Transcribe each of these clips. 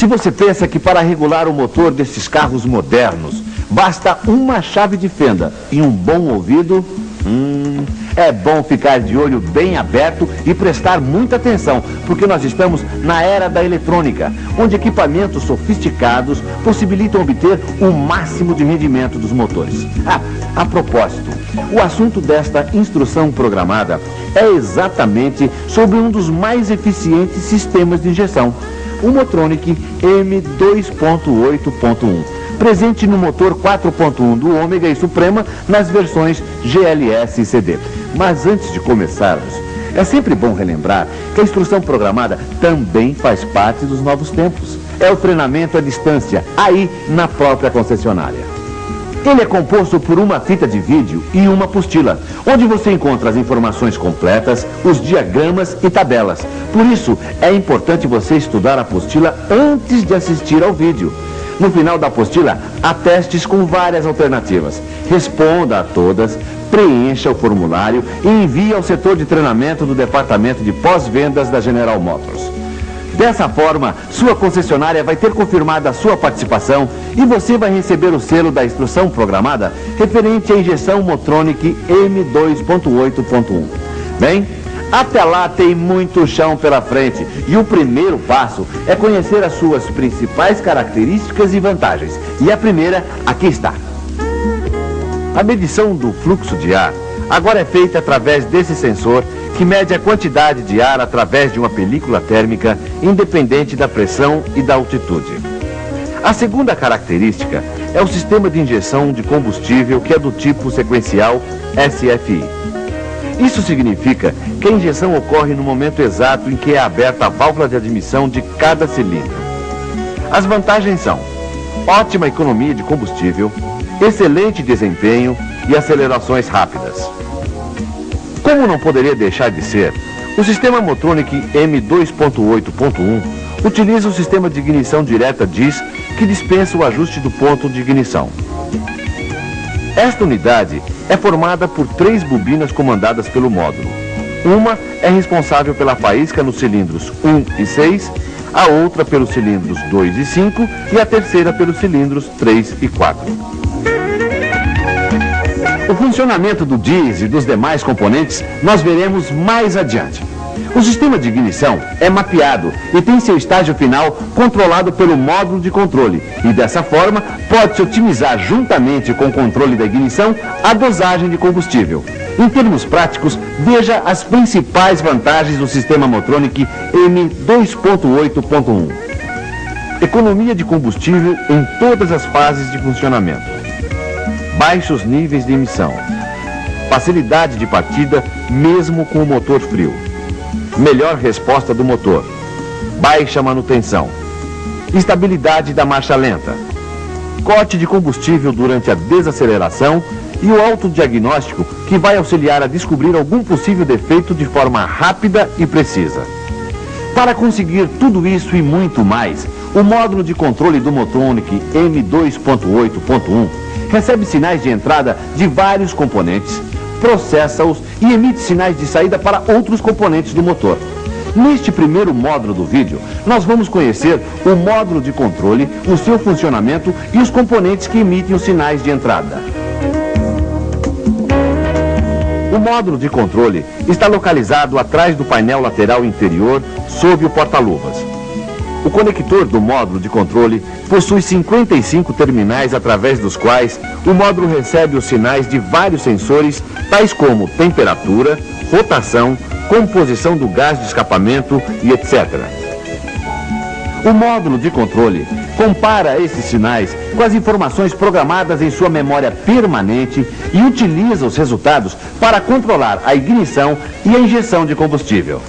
você pensa que para regular o motor desses carros modernos, basta uma chave de fenda e um bom ouvido, é bom ficar de olho bem aberto e prestar muita atenção, porque nós estamos na era da eletrônica, onde equipamentos sofisticados possibilitam obter o máximo de rendimento dos motores. A propósito, o assunto desta instrução programada é exatamente sobre um dos mais eficientes sistemas de injeção, o Motronic M2.8.1. presente no motor 4.1 do Ômega e Suprema nas versões GLS e CD. Mas antes de começarmos, é sempre bom relembrar que a instrução programada também faz parte dos novos tempos. É o treinamento à distância, aí na própria concessionária. Ele é composto por uma fita de vídeo e uma apostila, onde você encontra as informações completas, os diagramas e tabelas. Por isso, é importante você estudar a apostila antes de assistir ao vídeo. No final da apostila, há testes com várias alternativas. Responda a todas, preencha o formulário e envie ao setor de treinamento do Departamento de Pós-Vendas da General Motors. Dessa forma, sua concessionária vai ter confirmada a sua participação e você vai receber o selo da instrução programada referente à injeção Motronic M2.8.1. Bem, até lá tem muito chão pela frente e o primeiro passo é conhecer as suas principais características e vantagens. E a primeira, aqui está. A medição do fluxo de ar agora é feita através desse sensor que mede a quantidade de ar através de uma película térmica independente da pressão e da altitude. A segunda característica é o sistema de injeção de combustível que é do tipo sequencial SFI. Isso significa que a injeção ocorre no momento exato em que é aberta a válvula de admissão de cada cilindro. As vantagens são ótima economia de combustível, excelente desempenho e acelerações rápidas. Como não poderia deixar de ser, o sistema Motronic M2.8.1 utiliza o sistema de ignição direta DIS, que dispensa o ajuste do ponto de ignição. Esta unidade é formada por 3 bobinas comandadas pelo módulo. Uma é responsável pela faísca nos cilindros 1 e 6, a outra pelos cilindros 2 e 5 e a terceira pelos cilindros 3 e 4. O funcionamento do DIS e dos demais componentes nós veremos mais adiante. O sistema de ignição é mapeado e tem seu estágio final controlado pelo módulo de controle e dessa forma pode-se otimizar juntamente com o controle da ignição a dosagem de combustível. Em termos práticos, veja as principais vantagens do sistema Motronic M2.8.1. Economia de combustível em todas as fases de funcionamento. Baixos níveis de emissão. Facilidade de partida mesmo com o motor frio. Melhor resposta do motor. Baixa manutenção. Estabilidade da marcha lenta. Corte de combustível durante a desaceleração e o autodiagnóstico que vai auxiliar a descobrir algum possível defeito de forma rápida e precisa. Para conseguir tudo isso e muito mais, o módulo de controle do Motronic M2.8.1 recebe sinais de entrada de vários componentes, processa-os e emite sinais de saída para outros componentes do motor. Neste primeiro módulo do vídeo, nós vamos conhecer o módulo de controle, o seu funcionamento e os componentes que emitem os sinais de entrada. O módulo de controle está localizado atrás do painel lateral inferior, sob o porta-luvas. O conector do módulo de controle possui 55 terminais através dos quais o módulo recebe os sinais de vários sensores, tais como temperatura, rotação, composição do gás de escapamento e etc. O módulo de controle compara esses sinais com as informações programadas em sua memória permanente e utiliza os resultados para controlar a ignição e a injeção de combustível.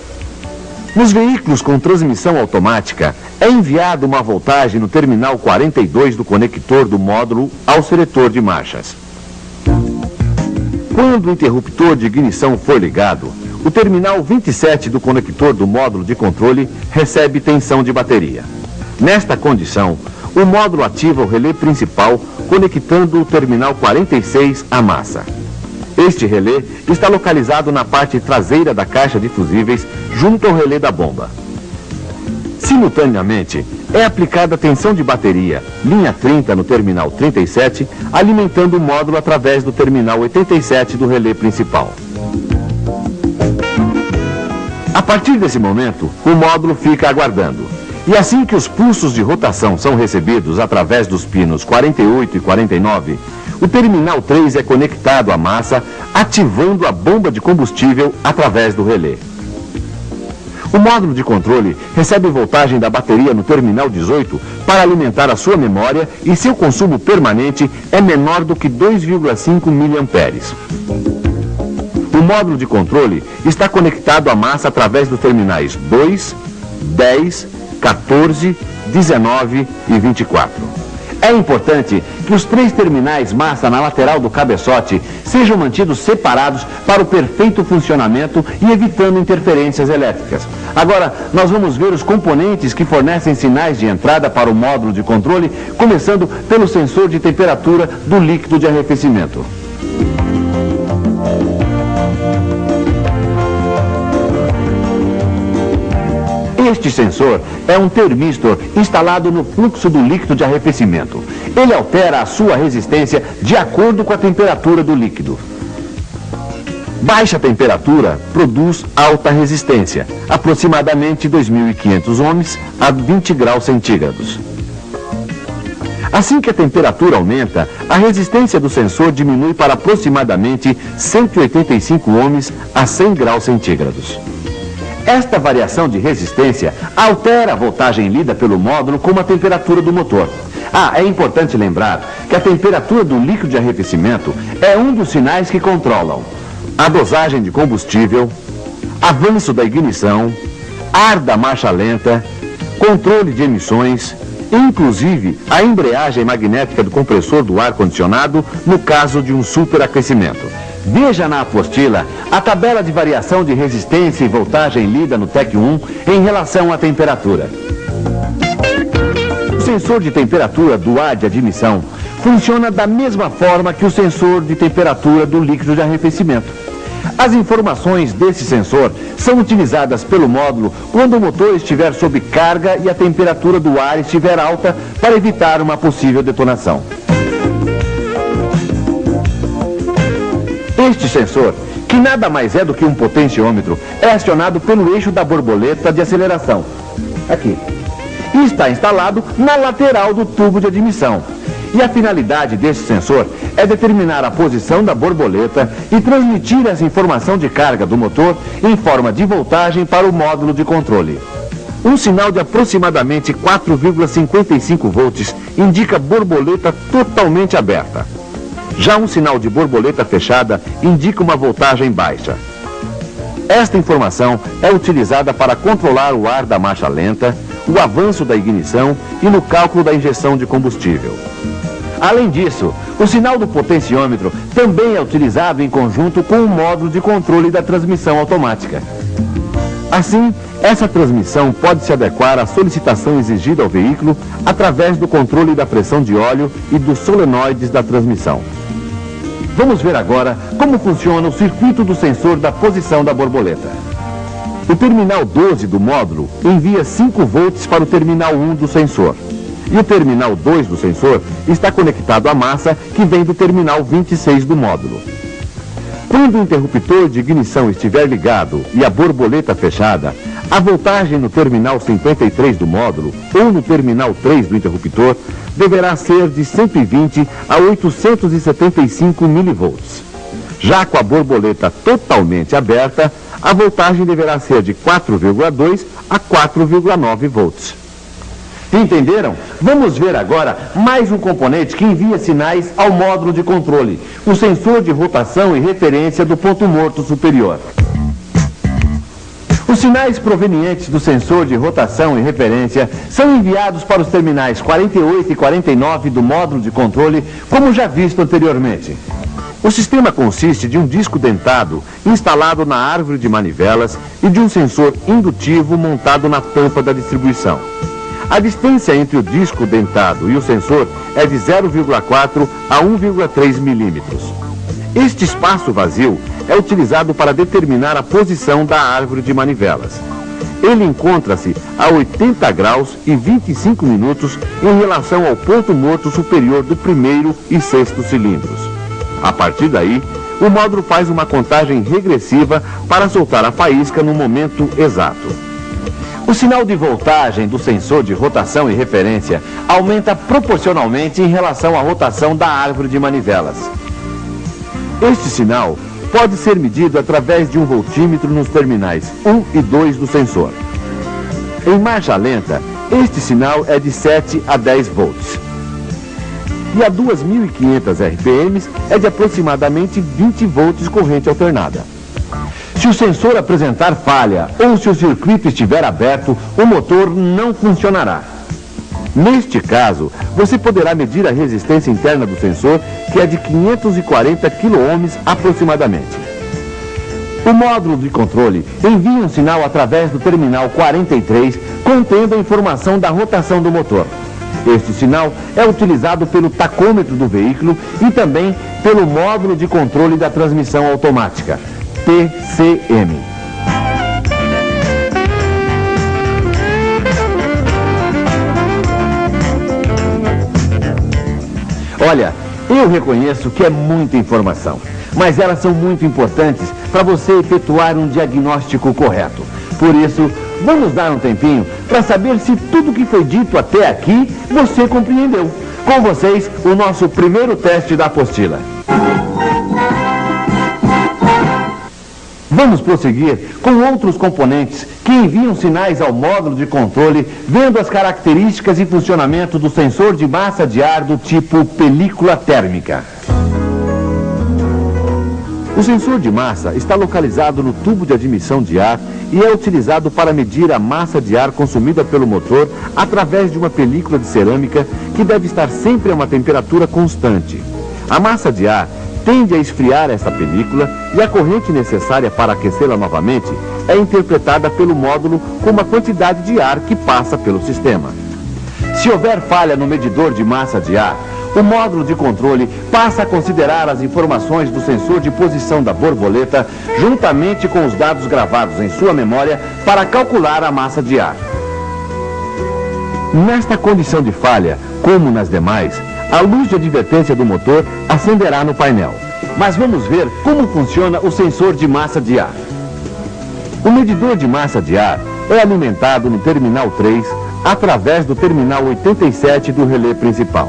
Nos veículos com transmissão automática, é enviada uma voltagem no terminal 42 do conector do módulo ao seletor de marchas. Quando o interruptor de ignição for ligado, o terminal 27 do conector do módulo de controle recebe tensão de bateria. Nesta condição, o módulo ativa o relé principal, conectando o terminal 46 à massa. Este relé está localizado na parte traseira da caixa de fusíveis, junto ao relé da bomba. Simultaneamente, é aplicada a tensão de bateria, linha 30 no terminal 37, alimentando o módulo através do terminal 87 do relé principal. A partir desse momento, o módulo fica aguardando. E assim que os pulsos de rotação são recebidos através dos pinos 48 e 49, o terminal 3 é conectado à massa, ativando a bomba de combustível através do relé. O módulo de controle recebe voltagem da bateria no terminal 18 para alimentar a sua memória e seu consumo permanente é menor do que 2,5 mA. O módulo de controle está conectado à massa através dos terminais 2, 10, 14, 19 e 24. É importante que os 3 terminais massa na lateral do cabeçote sejam mantidos separados para o perfeito funcionamento e evitando interferências elétricas. Agora, nós vamos ver os componentes que fornecem sinais de entrada para o módulo de controle, começando pelo sensor de temperatura do líquido de arrefecimento. Este sensor é um termistor instalado no fluxo do líquido de arrefecimento. Ele altera a sua resistência de acordo com a temperatura do líquido. Baixa temperatura produz alta resistência, aproximadamente 2.500 ohms a 20 graus centígrados. Assim que a temperatura aumenta, a resistência do sensor diminui para aproximadamente 185 ohms a 100 graus centígrados. Esta variação de resistência altera a voltagem lida pelo módulo com a temperatura do motor. É importante lembrar que a temperatura do líquido de arrefecimento é um dos sinais que controlam a dosagem de combustível, avanço da ignição, ar da marcha lenta, controle de emissões, inclusive a embreagem magnética do compressor do ar-condicionado no caso de um superaquecimento. Veja na apostila a tabela de variação de resistência e voltagem lida no TEC 1 em relação à temperatura. O sensor de temperatura do ar de admissão funciona da mesma forma que o sensor de temperatura do líquido de arrefecimento. As informações desse sensor são utilizadas pelo módulo quando o motor estiver sob carga e a temperatura do ar estiver alta para evitar uma possível detonação. Este sensor, que nada mais é do que um potenciômetro, é acionado pelo eixo da borboleta de aceleração, aqui, e está instalado na lateral do tubo de admissão. E a finalidade desse sensor é determinar a posição da borboleta e transmitir essa informação de carga do motor em forma de voltagem para o módulo de controle. Um sinal de aproximadamente 4,55 volts indica borboleta totalmente aberta. Já um sinal de borboleta fechada indica uma voltagem baixa. Esta informação é utilizada para controlar o ar da marcha lenta, o avanço da ignição e no cálculo da injeção de combustível. Além disso, o sinal do potenciômetro também é utilizado em conjunto com o módulo de controle da transmissão automática. Assim, essa transmissão pode se adequar à solicitação exigida ao veículo através do controle da pressão de óleo e dos solenoides da transmissão. Vamos ver agora como funciona o circuito do sensor da posição da borboleta. O terminal 12 do módulo envia 5 volts para o terminal 1 do sensor. E o terminal 2 do sensor está conectado à massa que vem do terminal 26 do módulo. Quando o interruptor de ignição estiver ligado e a borboleta fechada, a voltagem no terminal 53 do módulo ou no terminal 3 do interruptor deverá ser de 120 a 875 mV. Já com a borboleta totalmente aberta, a voltagem deverá ser de 4,2 a 4,9 volts. Entenderam? Vamos ver agora mais um componente que envia sinais ao módulo de controle, o sensor de rotação e referência do ponto morto superior. Os sinais provenientes do sensor de rotação e referência são enviados para os terminais 48 e 49 do módulo de controle, como já visto anteriormente. O sistema consiste de um disco dentado instalado na árvore de manivelas e de um sensor indutivo montado na tampa da distribuição. A distância entre o disco dentado e o sensor é de 0,4 a 1,3 milímetros. Este espaço vazio é utilizado para determinar a posição da árvore de manivelas. ele encontra-se a 80 graus e 25 minutos em relação ao ponto morto superior do primeiro e sexto cilindros. A partir daí, o módulo faz uma contagem regressiva para soltar a faísca no momento exato. O sinal de voltagem do sensor de rotação e referência aumenta proporcionalmente em relação à rotação da árvore de manivelas. Este sinal pode ser medido através de um voltímetro nos terminais 1 e 2 do sensor. Em marcha lenta, este sinal é de 7 a 10 volts. E a 2.500 RPM é de aproximadamente 20 volts corrente alternada. Se o sensor apresentar falha ou se o circuito estiver aberto, o motor não funcionará. Neste caso, você poderá medir a resistência interna do sensor, que é de 540 kΩ aproximadamente. O módulo de controle envia um sinal através do terminal 43, contendo a informação da rotação do motor. Este sinal é utilizado pelo tacômetro do veículo e também pelo módulo de controle da transmissão automática, TCM. Olha, eu reconheço que é muita informação, mas elas são muito importantes para você efetuar um diagnóstico correto. Por isso, vamos dar um tempinho para saber se tudo que foi dito até aqui você compreendeu. Com vocês, o nosso primeiro teste da apostila. Vamos prosseguir com outros componentes que enviam sinais ao módulo de controle, vendo as características e funcionamento do sensor de massa de ar do tipo película térmica. O sensor de massa está localizado no tubo de admissão de ar e é utilizado para medir a massa de ar consumida pelo motor através de uma película de cerâmica que deve estar sempre a uma temperatura constante. A massa de ar tende a esfriar essa película e a corrente necessária para aquecê-la novamente é interpretada pelo módulo como a quantidade de ar que passa pelo sistema. Se houver falha no medidor de massa de ar, o módulo de controle passa a considerar as informações do sensor de posição da borboleta juntamente com os dados gravados em sua memória para calcular a massa de ar. Nesta condição de falha, como nas demais, a luz de advertência do motor acenderá no painel. Mas vamos ver como funciona o sensor de massa de ar. O medidor de massa de ar é alimentado no terminal 3 através do terminal 87 do relé principal.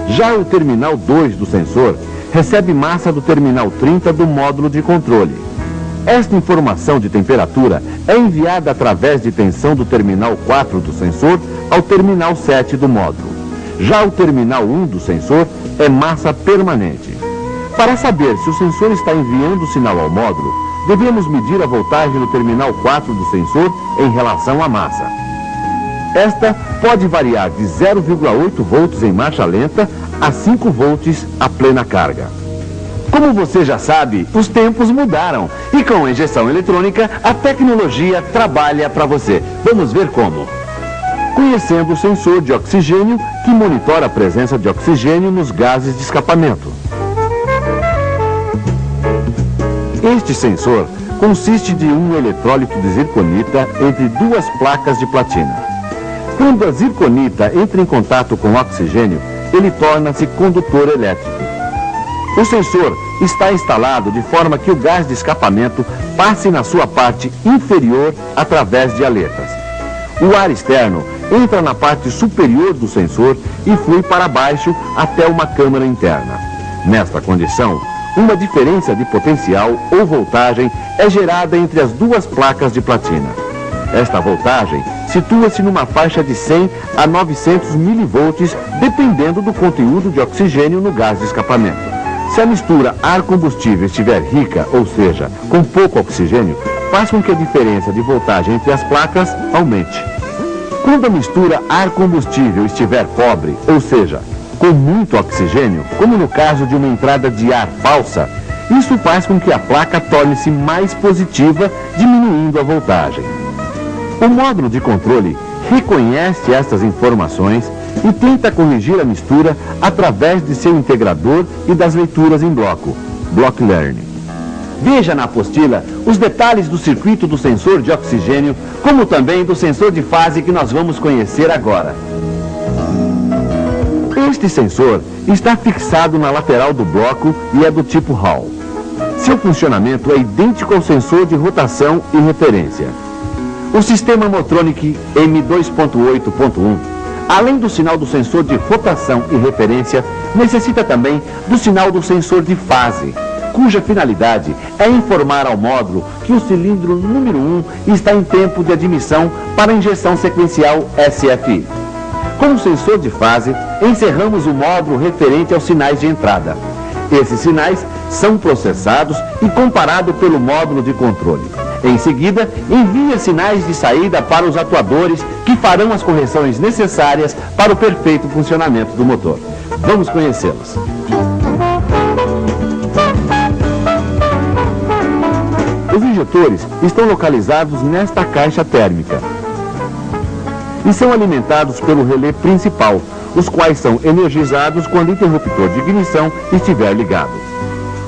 Já o terminal 2 do sensor recebe massa do terminal 30 do módulo de controle. Esta informação de temperatura é enviada através de tensão do terminal 4 do sensor ao terminal 7 do módulo. Já o terminal 1 do sensor é massa permanente. Para saber se o sensor está enviando o sinal ao módulo, devemos medir a voltagem no terminal 4 do sensor em relação à massa. Esta pode variar de 0,8 volts em marcha lenta a 5 volts a plena carga. Como você já sabe, os tempos mudaram e com a injeção eletrônica a tecnologia trabalha para você. Vamos ver como. Conhecendo o sensor de oxigênio que monitora a presença de oxigênio nos gases de escapamento. Este sensor consiste de um eletrólito de zirconita entre duas placas de platina. Quando a zirconita entra em contato com o oxigênio, ele torna-se condutor elétrico. O sensor está instalado de forma que o gás de escapamento passe na sua parte inferior através de aletas. O ar externo entra na parte superior do sensor e flui para baixo até uma câmara interna. Nesta condição, uma diferença de potencial ou voltagem é gerada entre as duas placas de platina. Esta voltagem situa-se numa faixa de 100 a 900 milivolts, dependendo do conteúdo de oxigênio no gás de escapamento. Se a mistura ar-combustível estiver rica, ou seja, com pouco oxigênio, faz com que a diferença de voltagem entre as placas aumente. Quando a mistura ar-combustível estiver pobre, ou seja, com muito oxigênio, como no caso de uma entrada de ar falsa, isso faz com que a placa torne-se mais positiva, diminuindo a voltagem. O módulo de controle reconhece estas informações e tenta corrigir a mistura através de seu integrador e das leituras em bloco, Block Learning. veja na apostila os detalhes do circuito do sensor de oxigênio, como também do sensor de fase que nós vamos conhecer agora. Este sensor está fixado na lateral do bloco e é do tipo Hall. Seu funcionamento é idêntico ao sensor de rotação e referência. O sistema Motronic M2.8.1, além do sinal do sensor de rotação e referência, necessita também do sinal do sensor de fase, cuja finalidade é informar ao módulo que o cilindro número 1 está em tempo de admissão para injeção sequencial SFI. Com o sensor de fase, encerramos o módulo referente aos sinais de entrada. Esses sinais são processados e comparados pelo módulo de controle. Em seguida, envia sinais de saída para os atuadores que farão as correções necessárias para o perfeito funcionamento do motor. Vamos conhecê-los. Os injetores estão localizados nesta caixa térmica e são alimentados pelo relé principal, os quais são energizados quando o interruptor de ignição estiver ligado.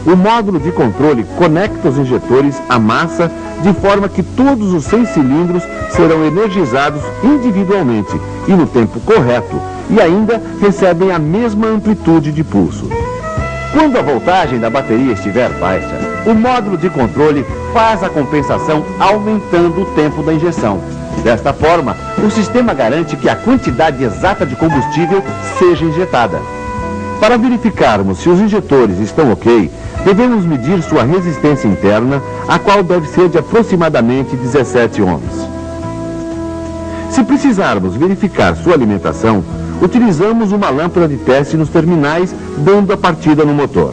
O módulo de controle conecta os injetores à massa de forma que todos os 6 cilindros serão energizados individualmente e no tempo correto e ainda recebem a mesma amplitude de pulso. Quando a voltagem da bateria estiver baixa, o módulo de controle faz a compensação aumentando o tempo da injeção. Desta forma, o sistema garante que a quantidade exata de combustível seja injetada. Para verificarmos se os injetores estão ok, devemos medir sua resistência interna, a qual deve ser de aproximadamente 17 ohms. Se precisarmos verificar sua alimentação, utilizamos uma lâmpada de teste nos terminais, dando a partida no motor.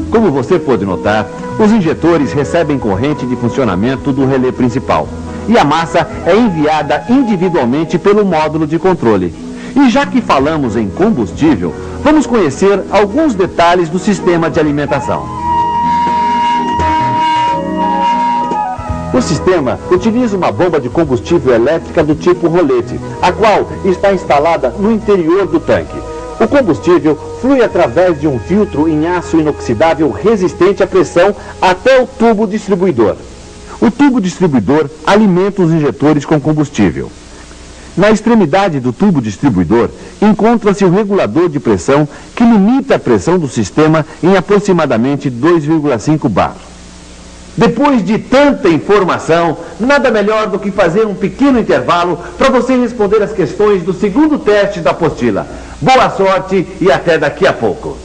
Como você pode notar, os injetores recebem corrente de funcionamento do relé principal e a massa é enviada individualmente pelo módulo de controle. E já que falamos em combustível, vamos conhecer alguns detalhes do sistema de alimentação. O sistema utiliza uma bomba de combustível elétrica do tipo rolete, a qual está instalada no interior do tanque. O combustível flui através de um filtro em aço inoxidável resistente à pressão até o tubo distribuidor. O tubo distribuidor alimenta os injetores com combustível. Na extremidade do tubo distribuidor encontra-se o regulador de pressão que limita a pressão do sistema em aproximadamente 2,5 bar. Depois de tanta informação, nada melhor do que fazer um pequeno intervalo para você responder as questões do segundo teste da apostila. Boa sorte e até daqui a pouco.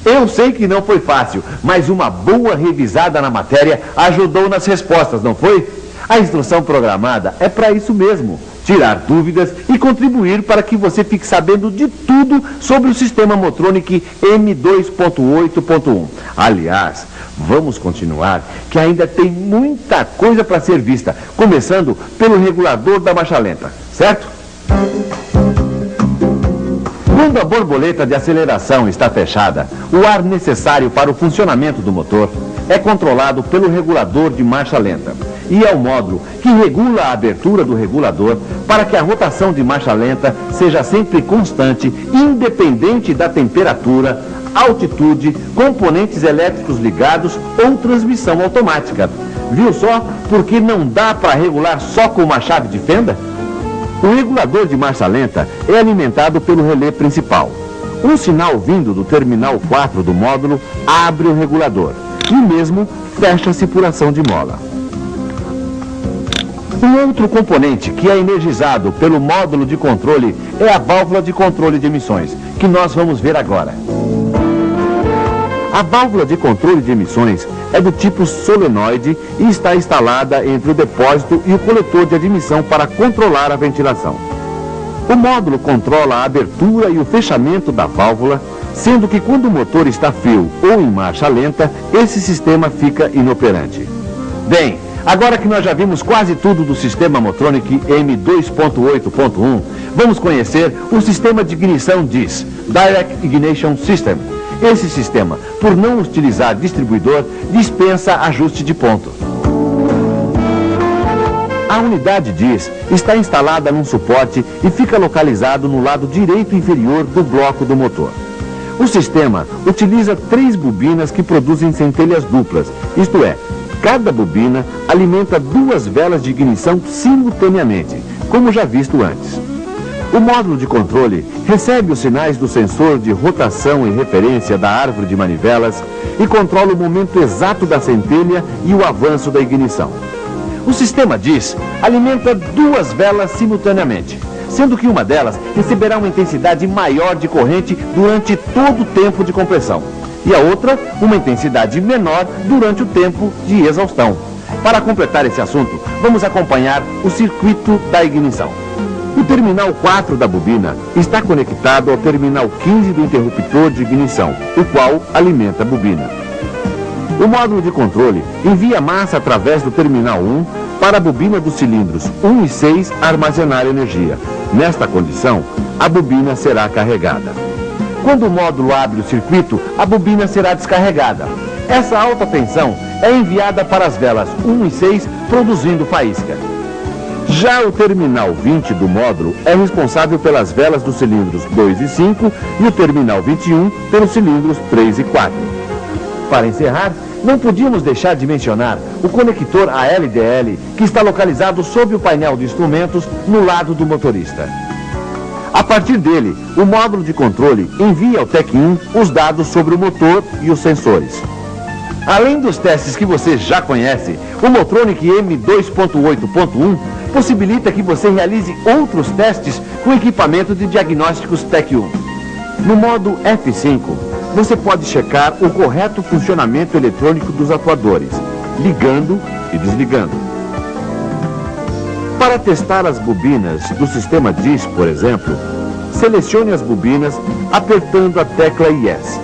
Eu sei que não foi fácil, mas uma boa revisada na matéria ajudou nas respostas, não foi? A instrução programada é para isso mesmo, tirar dúvidas e contribuir para que você fique sabendo de tudo sobre o sistema Motronic M2.8.1. Aliás, vamos continuar, que ainda tem muita coisa para ser vista, começando pelo regulador da marcha lenta, certo? Quando a borboleta de aceleração está fechada, o ar necessário para o funcionamento do motor é controlado pelo regulador de marcha lenta. E é o módulo que regula a abertura do regulador para que a rotação de marcha lenta seja sempre constante, independente da temperatura, altitude, componentes elétricos ligados ou transmissão automática. Viu só? Porque não dá para regular só com uma chave de fenda? O regulador de marcha lenta é alimentado pelo relé principal. Um sinal vindo do terminal 4 do módulo abre o regulador e mesmo fecha-se por ação de mola. Um outro componente que é energizado pelo módulo de controle é a válvula de controle de emissões, que nós vamos ver agora. A válvula de controle de emissões é do tipo solenoide e está instalada entre o depósito e o coletor de admissão para controlar a ventilação. O módulo controla a abertura e o fechamento da válvula, sendo que quando o motor está frio ou em marcha lenta, esse sistema fica inoperante. Bem, agora que nós já vimos quase tudo do sistema Motronic M2.8.1, vamos conhecer o sistema de ignição DIS, Direct Ignition System. Esse sistema, por não utilizar distribuidor, dispensa ajuste de ponto. A unidade DIS está instalada num suporte e fica localizado no lado direito inferior do bloco do motor. O sistema utiliza 3 bobinas que produzem centelhas duplas, isto é, cada bobina alimenta 2 velas de ignição simultaneamente, como já visto antes. O módulo de controle recebe os sinais do sensor de rotação e referência da árvore de manivelas e controla o momento exato da centelha e o avanço da ignição. O sistema DIS alimenta 2 velas simultaneamente, sendo que uma delas receberá uma intensidade maior de corrente durante todo o tempo de compressão e a outra uma intensidade menor durante o tempo de exaustão. Para completar esse assunto, vamos acompanhar o circuito da ignição. O terminal 4 da bobina está conectado ao terminal 15 do interruptor de ignição, o qual alimenta a bobina. O módulo de controle envia massa através do terminal 1 para a bobina dos cilindros 1 e 6 armazenar energia. Nesta condição, a bobina será carregada. Quando o módulo abre o circuito, a bobina será descarregada. Essa alta tensão é enviada para as velas 1 e 6, produzindo faísca. Já o terminal 20 do módulo é responsável pelas velas dos cilindros 2 e 5 e o terminal 21 pelos cilindros 3 e 4. Para encerrar, não podíamos deixar de mencionar o conector ALDL, que está localizado sob o painel de instrumentos no lado do motorista. A partir dele, o módulo de controle envia ao TEC-1 os dados sobre o motor e os sensores. Além dos testes que você já conhece, o Motronic M2.8.1 possibilita que você realize outros testes com equipamento de diagnósticos TEC-1. No modo F5, você pode checar o correto funcionamento eletrônico dos atuadores, ligando e desligando. Para testar as bobinas do sistema DIS, por exemplo, selecione as bobinas apertando a tecla Yes.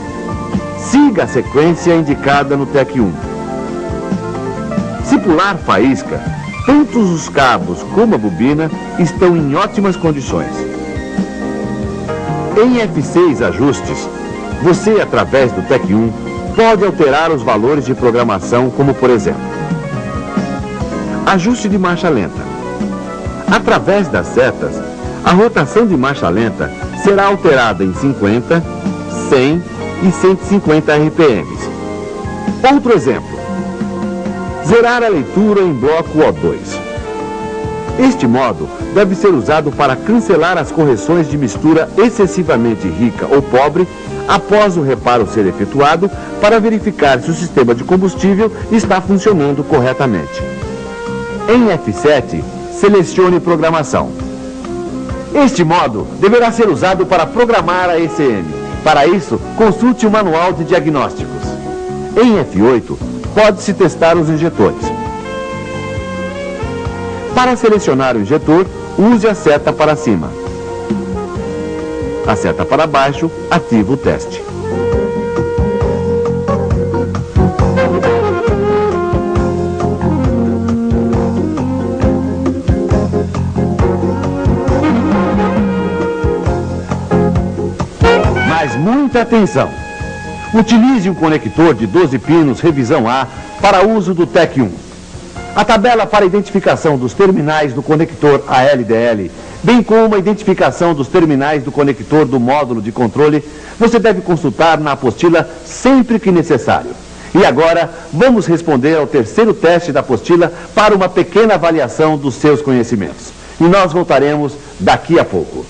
Siga a sequência indicada no TEC-1. Se pular faísca, tanto os cabos como a bobina estão em ótimas condições. Em F6 Ajustes, você, através do TEC-1, pode alterar os valores de programação, como por exemplo, ajuste de marcha lenta. Através das setas, a rotação de marcha lenta será alterada em 50, 100 e 150 RPM. Outro exemplo, zerar a leitura em bloco O2. Este modo deve ser usado para cancelar as correções de mistura excessivamente rica ou pobre após o reparo ser efetuado, para verificar se o sistema de combustível está funcionando corretamente. Em F7, selecione Programação. Este modo deverá ser usado para programar a ECM. Para isso, consulte o manual de diagnósticos. Em F8, pode-se testar os injetores. Para selecionar o injetor, use a seta para cima. A seta para baixo ativa o teste. Mas muita atenção! Utilize um conector de 12 pinos revisão A para uso do TEC-1. A tabela para identificação dos terminais do conector ALDL, bem como a identificação dos terminais do conector do módulo de controle, você deve consultar na apostila sempre que necessário. E agora, vamos responder ao terceiro teste da apostila para uma pequena avaliação dos seus conhecimentos. E nós voltaremos daqui a pouco.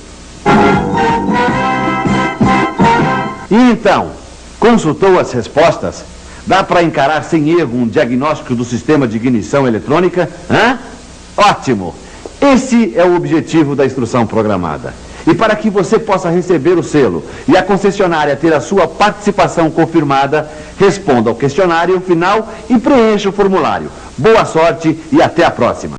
E então, consultou as respostas? Dá para encarar sem erro um diagnóstico do sistema de ignição eletrônica? Hã? Ótimo! Esse é o objetivo da instrução programada. E para que você possa receber o selo e a concessionária ter a sua participação confirmada, responda ao questionário final e preencha o formulário. Boa sorte e até a próxima!